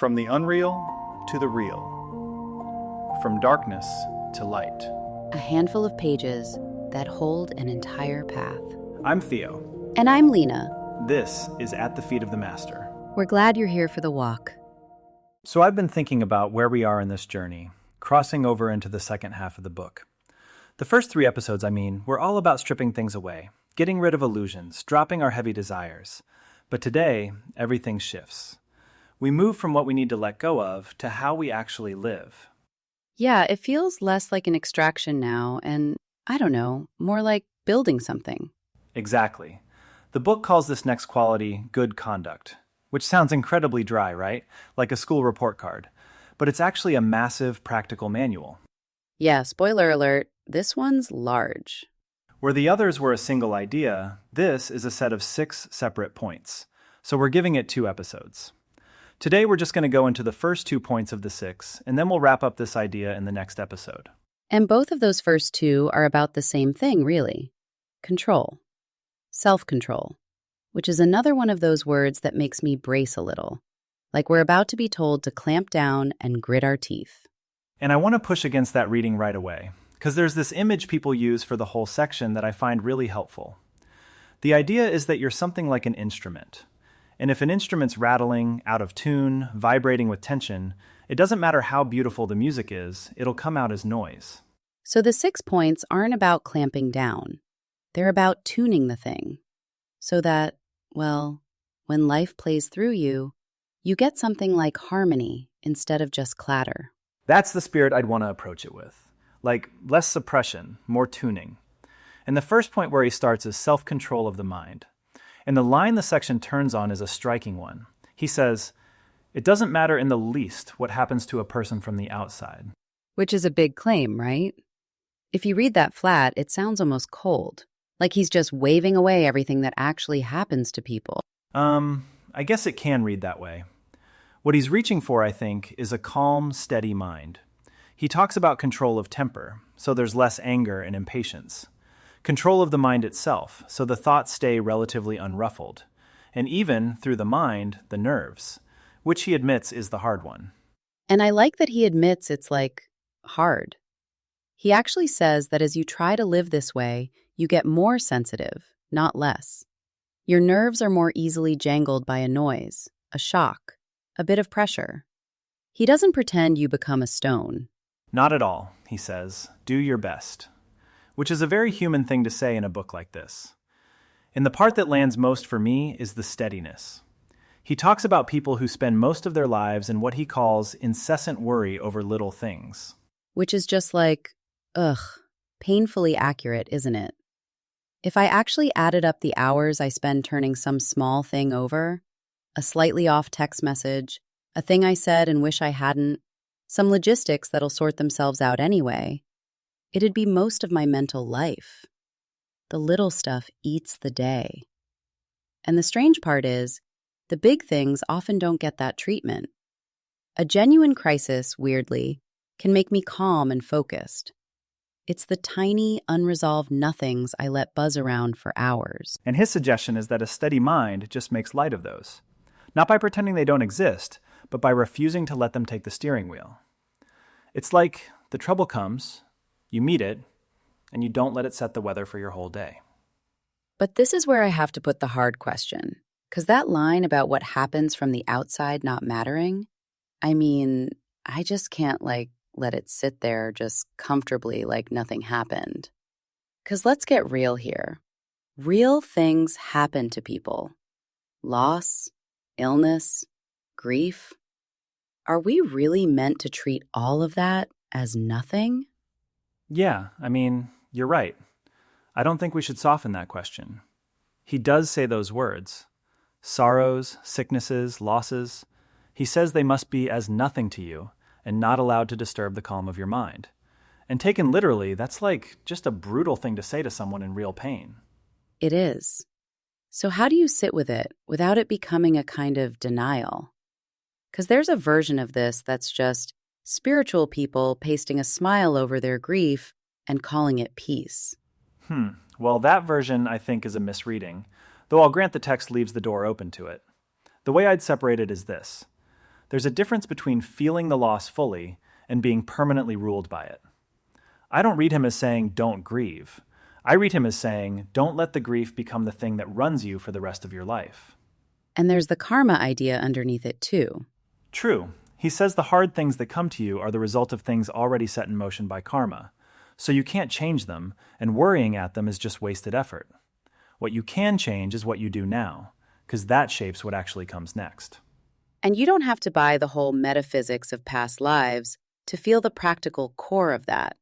From the unreal to the real. From darkness to light. A handful of pages that hold an entire path. I'm Theo. And I'm Lena. This is At the Feet of the Master. We're glad you're here for the walk. So I've been thinking about where we are in this journey, crossing over into the second half of the book. The first 3 episodes, were all about stripping things away, getting rid of illusions, dropping our heavy desires. But today, everything shifts. We move from what we need to let go of to how we actually live. Yeah, it feels less like an extraction now, and I don't know, more like building something. Exactly. The book calls this next quality good conduct, which sounds incredibly dry, right? Like a school report card. But it's actually a massive practical manual. Yeah, spoiler alert, this one's large. Where the others were a single idea, this is a set of 6 separate points. So we're giving it 2 episodes. Today we're just going to go into the first 2 points of the 6, and then we'll wrap up this idea in the next episode. And both of those first 2 are about the same thing, really. Control. Self-control. Which is another one of those words that makes me brace a little. Like we're about to be told to clamp down and grit our teeth. And I want to push against that reading right away, because there's this image people use for the whole section that I find really helpful. The idea is that you're something like an instrument. And if an instrument's rattling, out of tune, vibrating with tension, it doesn't matter how beautiful the music is, it'll come out as noise. So the 6 points aren't about clamping down. They're about tuning the thing. So that, well, when life plays through you, you get something like harmony instead of just clatter. That's the spirit I'd want to approach it with. Like less suppression, more tuning. And the first point where he starts is self-control of the mind. And the line the section turns on is a striking one. He says, "It doesn't matter in the least what happens to a person from the outside." Which is a big claim, right? If you read that flat, it sounds almost cold. Like he's just waving away everything that actually happens to people. I guess it can read that way. What he's reaching for, I think, is a calm, steady mind. He talks about control of temper, so there's less anger and impatience. Control of the mind itself, so the thoughts stay relatively unruffled. And even, through the mind, the nerves, which he admits is the hard one. And I like that he admits it's hard. He actually says that as you try to live this way, you get more sensitive, not less. Your nerves are more easily jangled by a noise, a shock, a bit of pressure. He doesn't pretend you become a stone. Not at all, he says. Do your best. Which is a very human thing to say in a book like this. And the part that lands most for me is the steadiness. He talks about people who spend most of their lives in what he calls incessant worry over little things. Which is just painfully accurate, isn't it? If I actually added up the hours I spend turning some small thing over, a slightly off text message, a thing I said and wish I hadn't, some logistics that'll sort themselves out anyway, it'd be most of my mental life. The little stuff eats the day. And the strange part is, the big things often don't get that treatment. A genuine crisis, weirdly, can make me calm and focused. It's the tiny, unresolved nothings I let buzz around for hours. And his suggestion is that a steady mind just makes light of those. Not by pretending they don't exist, but by refusing to let them take the steering wheel. It's like the trouble comes, you meet it, and you don't let it set the weather for your whole day. But this is where I have to put the hard question. Because that line about what happens from the outside not mattering, I just can't let it sit there just comfortably like nothing happened. Because let's get real here. Real things happen to people. Loss, illness, grief. Are we really meant to treat all of that as nothing? Yeah, you're right. I don't think we should soften that question. He does say those words. Sorrows, sicknesses, losses. He says they must be as nothing to you and not allowed to disturb the calm of your mind. And taken literally, that's just a brutal thing to say to someone in real pain. It is. So how do you sit with it without it becoming a kind of denial? Because there's a version of this that's just spiritual people pasting a smile over their grief and calling it peace. Well, that version, I think, is a misreading, though I'll grant the text leaves the door open to it. The way I'd separate it is this. There's a difference between feeling the loss fully and being permanently ruled by it. I don't read him as saying, don't grieve. I read him as saying, don't let the grief become the thing that runs you for the rest of your life. And there's the karma idea underneath it too. True. He says the hard things that come to you are the result of things already set in motion by karma. So you can't change them, and worrying at them is just wasted effort. What you can change is what you do now, because that shapes what actually comes next. And you don't have to buy the whole metaphysics of past lives to feel the practical core of that,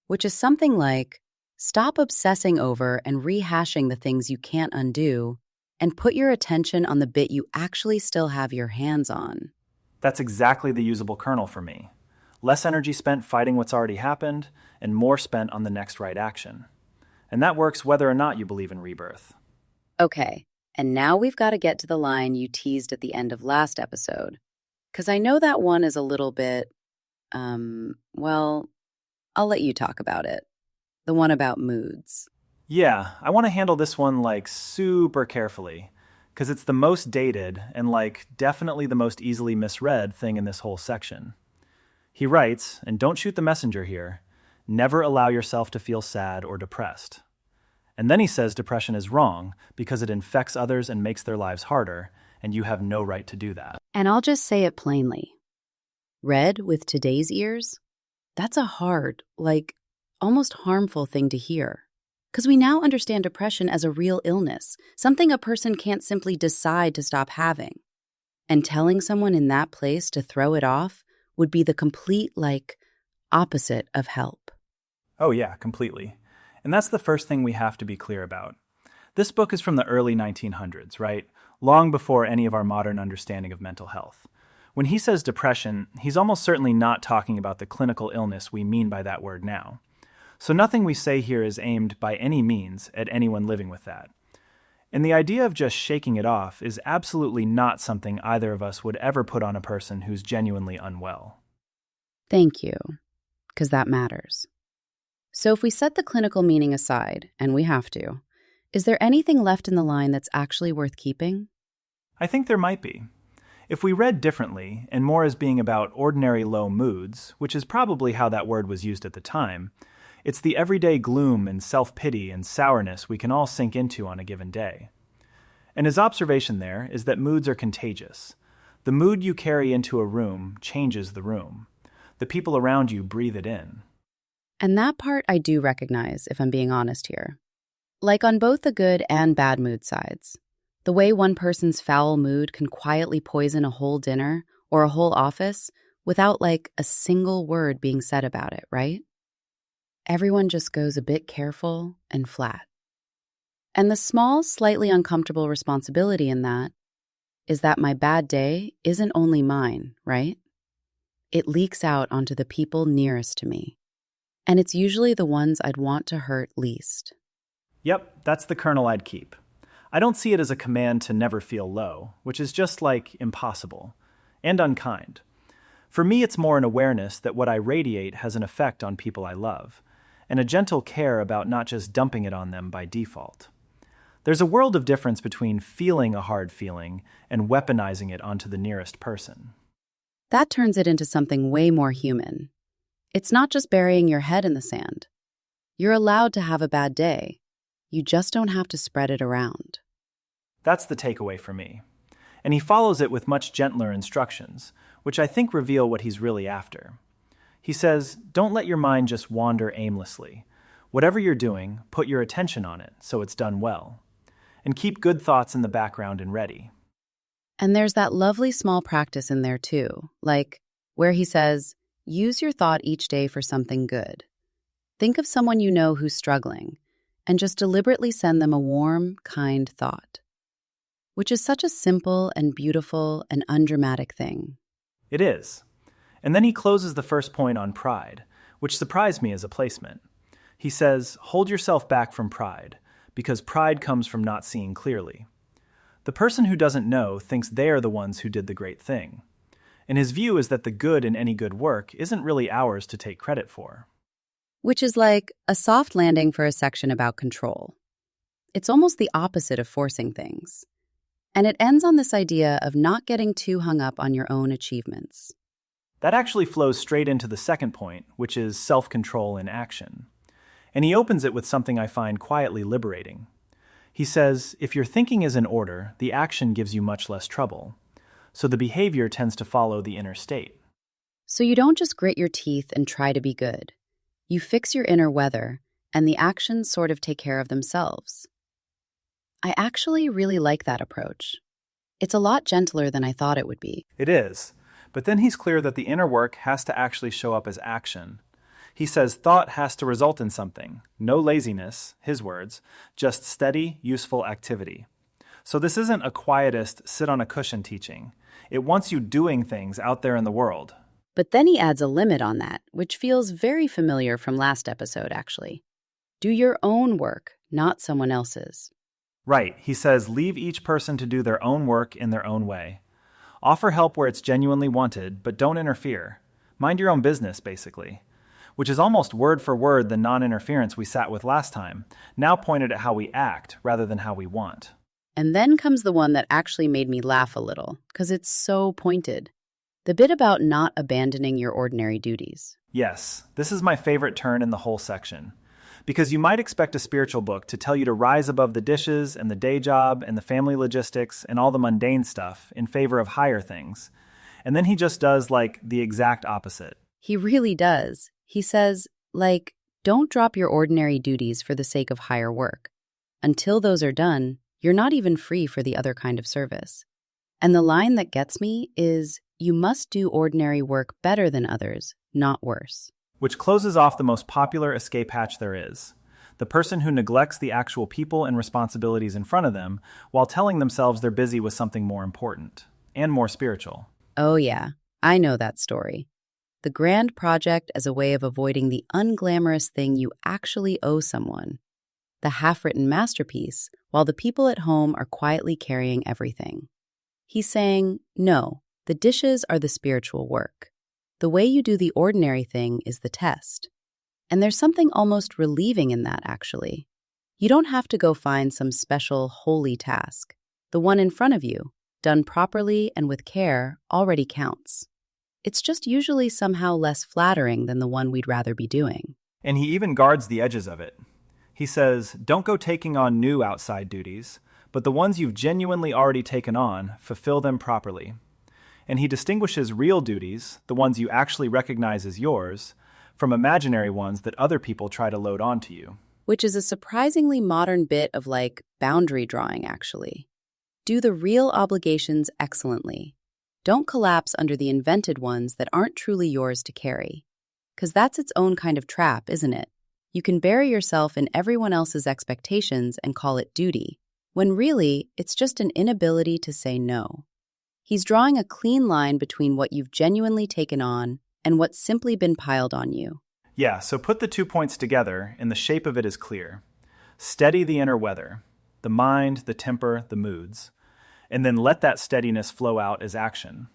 which is something like, stop obsessing over and rehashing the things you can't undo, and put your attention on the bit you actually still have your hands on. That's exactly the usable kernel for me. Less energy spent fighting what's already happened, and more spent on the next right action. And that works whether or not you believe in rebirth. Okay, and now we've got to get to the line you teased at the end of last episode. Because I know that one is a little bit, well, I'll let you talk about it. The one about moods. Yeah, I want to handle this one super carefully, because it's the most dated and definitely the most easily misread thing in this whole section. He writes, and don't shoot the messenger here, never allow yourself to feel sad or depressed. And then he says depression is wrong because it infects others and makes their lives harder, and you have no right to do that. And I'll just say it plainly. Read with today's ears, that's a hard, almost harmful thing to hear. Because we now understand depression as a real illness, something a person can't simply decide to stop having. And telling someone in that place to throw it off would be the complete, opposite of help. Oh yeah, completely. And that's the first thing we have to be clear about. This book is from the early 1900s, right? Long before any of our modern understanding of mental health. When he says depression, he's almost certainly not talking about the clinical illness we mean by that word now. So nothing we say here is aimed by any means at anyone living with that. And the idea of just shaking it off is absolutely not something either of us would ever put on a person who's genuinely unwell. Thank you, because that matters. So if we set the clinical meaning aside, and we have to, is there anything left in the line that's actually worth keeping? I think there might be. If we read differently, and more as being about ordinary low moods, which is probably how that word was used at the time, it's the everyday gloom and self-pity and sourness we can all sink into on a given day. And his observation there is that moods are contagious. The mood you carry into a room changes the room. The people around you breathe it in. And that part I do recognize, if I'm being honest here. On both the good and bad mood sides. The way one person's foul mood can quietly poison a whole dinner or a whole office without a single word being said about it, right? Everyone just goes a bit careful and flat. And the small, slightly uncomfortable responsibility in that is that my bad day isn't only mine, right? It leaks out onto the people nearest to me. And it's usually the ones I'd want to hurt least. Yep, that's the kernel I'd keep. I don't see it as a command to never feel low, which is just impossible and unkind. For me, it's more an awareness that what I radiate has an effect on people I love, and a gentle care about not just dumping it on them by default. There's a world of difference between feeling a hard feeling and weaponizing it onto the nearest person. That turns it into something way more human. It's not just burying your head in the sand. You're allowed to have a bad day. You just don't have to spread it around. That's the takeaway for me. And he follows it with much gentler instructions, which I think reveal what he's really after. He says, don't let your mind just wander aimlessly. Whatever you're doing, put your attention on it so it's done well. And keep good thoughts in the background and ready. And there's that lovely small practice in there too, where he says, use your thought each day for something good. Think of someone you know who's struggling, and just deliberately send them a warm, kind thought. Which is such a simple and beautiful and undramatic thing. It is. And then he closes the first point on pride, which surprised me as a placement. He says, hold yourself back from pride, because pride comes from not seeing clearly. The person who doesn't know thinks they are the ones who did the great thing. And his view is that the good in any good work isn't really ours to take credit for. Which is like a soft landing for a section about control. It's almost the opposite of forcing things. And it ends on this idea of not getting too hung up on your own achievements. That actually flows straight into the second point, which is self-control in action. And he opens it with something I find quietly liberating. He says, if your thinking is in order, the action gives you much less trouble. So the behavior tends to follow the inner state. So you don't just grit your teeth and try to be good. You fix your inner weather, and the actions sort of take care of themselves. I actually really like that approach. It's a lot gentler than I thought it would be. It is. But then he's clear that the inner work has to actually show up as action. He says thought has to result in something. No laziness, his words, just steady, useful activity. So this isn't a quietist, sit-on-a-cushion teaching. It wants you doing things out there in the world. But then he adds a limit on that, which feels very familiar from last episode, actually. Do your own work, not someone else's. Right, he says leave each person to do their own work in their own way. Offer help where it's genuinely wanted, but don't interfere. Mind your own business, basically. Which is almost word for word the non-interference we sat with last time, now pointed at how we act rather than how we want. And then comes the one that actually made me laugh a little, because it's so pointed. The bit about not abandoning your ordinary duties. Yes, this is my favorite turn in the whole section. Because you might expect a spiritual book to tell you to rise above the dishes and the day job and the family logistics and all the mundane stuff in favor of higher things. And then he just does, the exact opposite. He really does. He says, don't drop your ordinary duties for the sake of higher work. Until those are done, you're not even free for the other kind of service. And the line that gets me is, you must do ordinary work better than others, not worse. Which closes off the most popular escape hatch there is. The person who neglects the actual people and responsibilities in front of them while telling themselves they're busy with something more important and more spiritual. Oh yeah, I know that story. The grand project as a way of avoiding the unglamorous thing you actually owe someone. The half-written masterpiece, while the people at home are quietly carrying everything. He's saying, no, the dishes are the spiritual work. The way you do the ordinary thing is the test. And there's something almost relieving in that, actually. You don't have to go find some special holy task. The one in front of you, done properly and with care, already counts. It's just usually somehow less flattering than the one we'd rather be doing. And he even guards the edges of it. He says, don't go taking on new outside duties, but the ones you've genuinely already taken on, fulfill them properly. And he distinguishes real duties, the ones you actually recognize as yours, from imaginary ones that other people try to load onto you. Which is a surprisingly modern bit of boundary drawing, actually. Do the real obligations excellently. Don't collapse under the invented ones that aren't truly yours to carry. 'Cause that's its own kind of trap, isn't it? You can bury yourself in everyone else's expectations and call it duty, when really, it's just an inability to say no. He's drawing a clean line between what you've genuinely taken on and what's simply been piled on you. Yeah, so put the 2 points together and the shape of it is clear. Steady the inner weather, the mind, the temper, the moods, and then let that steadiness flow out as action.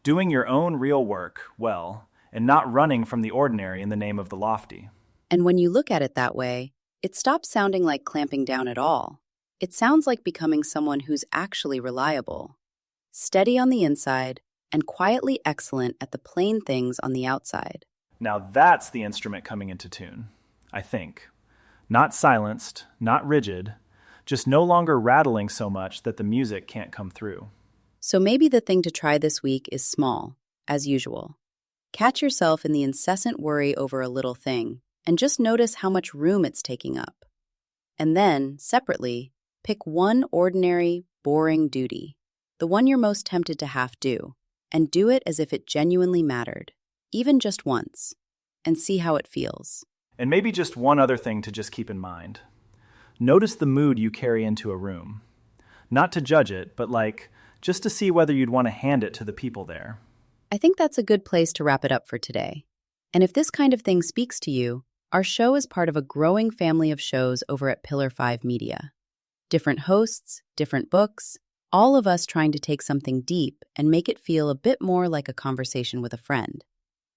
Doing your own real work well, and not running from the ordinary in the name of the lofty. And when you look at it that way, it stops sounding like clamping down at all. It sounds like becoming someone who's actually reliable. Steady on the inside, and quietly excellent at the plain things on the outside. Now that's the instrument coming into tune, I think. Not silenced, not rigid, just no longer rattling so much that the music can't come through. So maybe the thing to try this week is small, as usual. Catch yourself in the incessant worry over a little thing, and just notice how much room it's taking up. And then, separately, pick one ordinary, boring duty. The one you're most tempted to half do, and do it as if it genuinely mattered, even just once, and see how it feels. And maybe just one other thing to just keep in mind. Notice the mood you carry into a room. Not to judge it, but just to see whether you'd want to hand it to the people there. I think that's a good place to wrap it up for today. And if this kind of thing speaks to you, our show is part of a growing family of shows over at Pillar 5 Media. Different hosts, different books, all of us trying to take something deep and make it feel a bit more like a conversation with a friend.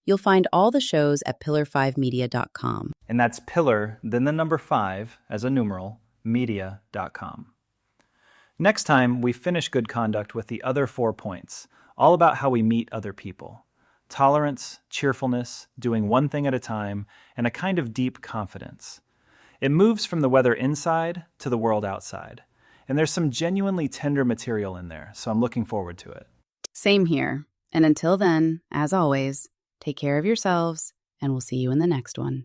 You'll find all the shows at pillar5media.com. And that's pillar, then the number 5, as a numeral, media.com. Next time, we finish good conduct with the other 4 points, all about how we meet other people. Tolerance, cheerfulness, doing one thing at a time, and a kind of deep confidence. It moves from the weather inside to the world outside. And there's some genuinely tender material in there, so I'm looking forward to it. Same here. And until then, as always, take care of yourselves, and we'll see you in the next one.